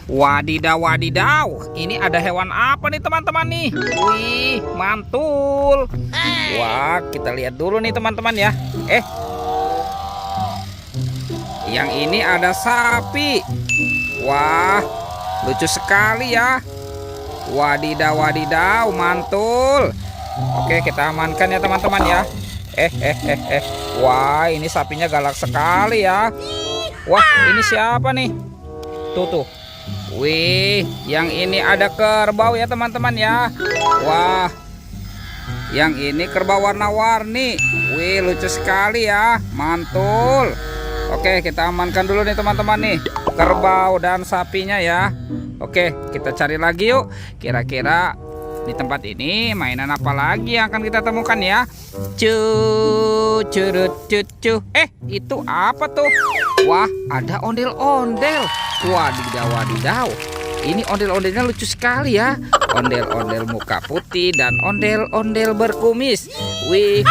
Wadidaw, wadidaw. Ini ada hewan apa nih teman-teman nih? Wih, mantul. Wah, kita lihat dulu nih teman-teman ya. Yang ini ada sapi. Wah, lucu sekali ya. Wadidaw, wadidaw, mantul. Oke, kita amankan ya teman-teman ya. Wah, ini sapinya galak sekali ya. Wah, ini siapa nih? Tuh. Wih, yang ini ada kerbau ya teman-teman ya. Wah, yang ini kerbau warna-warni. Wih, lucu sekali ya. Mantul. Oke, kita amankan dulu nih teman-teman nih, kerbau dan sapinya ya. Oke, kita cari lagi yuk. Kira-kira di tempat ini mainan apa lagi yang akan kita temukan ya? Curut. Itu apa tuh? Wah, ada ondel-ondel. Wadidaw. Ini ondel-ondelnya lucu sekali ya. Ondel-ondel muka putih dan ondel-ondel berkumis. Wih.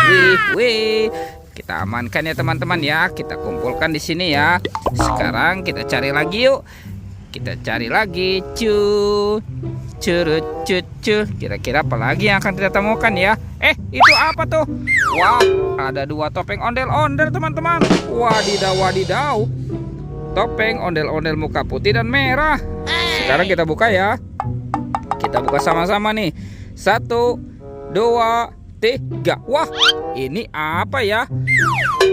Kita amankan ya teman-teman ya. Kita kumpulkan di sini ya. Sekarang kita cari lagi yuk. Kita cari lagi. Curut. Kira-kira apa lagi yang akan kita temukan ya? Itu apa tuh? Wah, ada 2 topeng ondel-ondel teman-teman. Wadidaw. Topeng ondel-ondel muka putih dan merah. Sekarang kita buka ya. Kita buka sama-sama nih. 1, 2, 3. Wah, ini apa ya?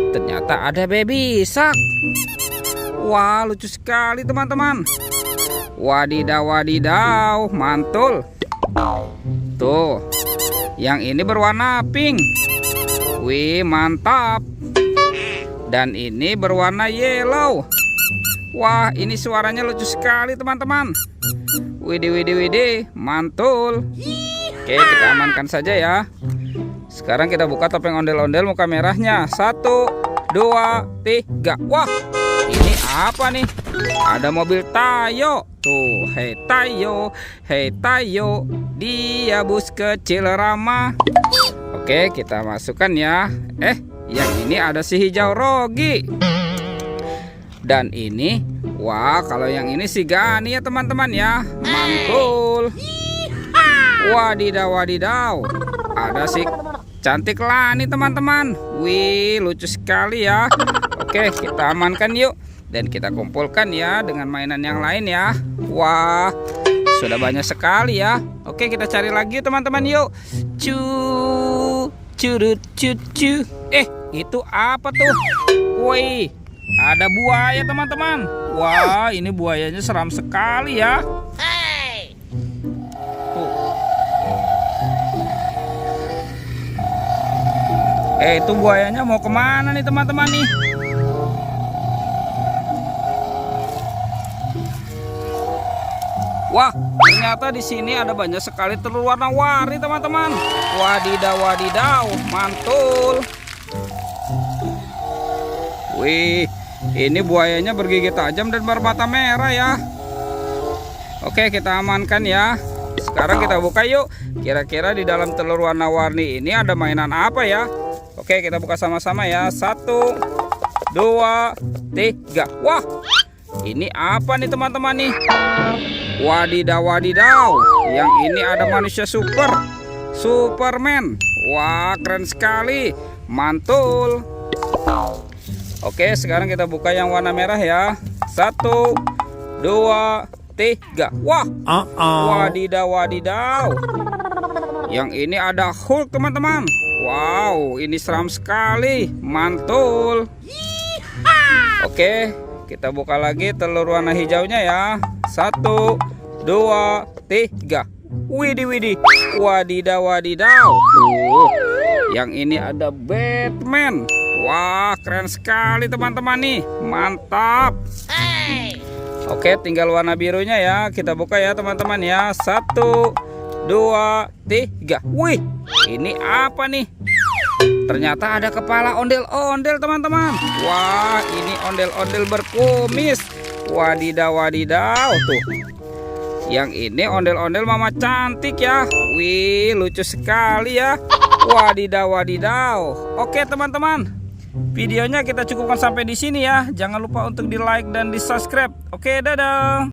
Ternyata ada baby shark. Wah, lucu sekali teman-teman. Wadidaw, mantul. Tuh, yang ini berwarna pink. Wih, mantap. Dan ini berwarna yellow. Wah, ini suaranya lucu sekali teman-teman. Widih, mantul. Oke, kita amankan saja ya. Sekarang kita buka topeng ondel-ondel muka merahnya. 1, 2, 3. Wah, ini apa nih? Ada mobil Tayo. Tuh, hei Tayo, dia bus kecil ramah. Oke, kita masukkan ya. Yang ini ada si hijau Rogi. Dan ini, wah, kalau yang ini si Gani ya teman-teman ya. Mantul. Wadidaw. Ada si cantik Lani teman-teman. Wih, lucu sekali ya. Oke, kita amankan yuk. Dan kita kumpulkan ya dengan mainan yang lain ya. Wah, sudah banyak sekali ya. Oke, kita cari lagi teman-teman yuk. Curut. Itu apa tuh? Wih, ada buaya teman-teman. Wah, ini buayanya seram sekali ya. Itu buayanya mau kemana nih teman-teman nih? Wah, ternyata di sini ada banyak sekali telur warna-warni teman-teman. Wadidaw, mantul. Wih, ini buayanya bergigi tajam dan bermata merah ya. Oke, kita amankan ya. Sekarang kita buka yuk. Kira-kira di dalam telur warna-warni ini ada mainan apa ya? Oke, kita buka sama-sama ya. 1, 2, 3. Wah, ini apa nih teman-teman nih? Wadidaw. Yang ini ada manusia Superman. Wah, keren sekali. Mantul. Oke, sekarang kita buka yang warna merah ya. 1, 2, 3. Wah, wadidaw. Yang ini ada Hulk teman-teman. Wow, ini seram sekali. Mantul. Oke, kita buka lagi telur warna hijaunya ya. 1, 2, 3. Widih. Wadidaw. Tuh, yang ini ada Batman. Wah, keren sekali teman-teman nih. Mantap. Oke, tinggal warna birunya ya. Kita buka ya teman-teman ya. 1, 2, 3. Wih, ini apa nih? Ternyata ada kepala ondel-ondel teman-teman. Wah, ini ondel-ondel berkumis. Wadidaw. Tuh, yang ini ondel-ondel mama cantik ya. Wih, lucu sekali ya. Wadidaw. Oke teman-teman, videonya kita cukupkan sampai di sini ya. Jangan lupa untuk di like dan di subscribe. Oke, dadah.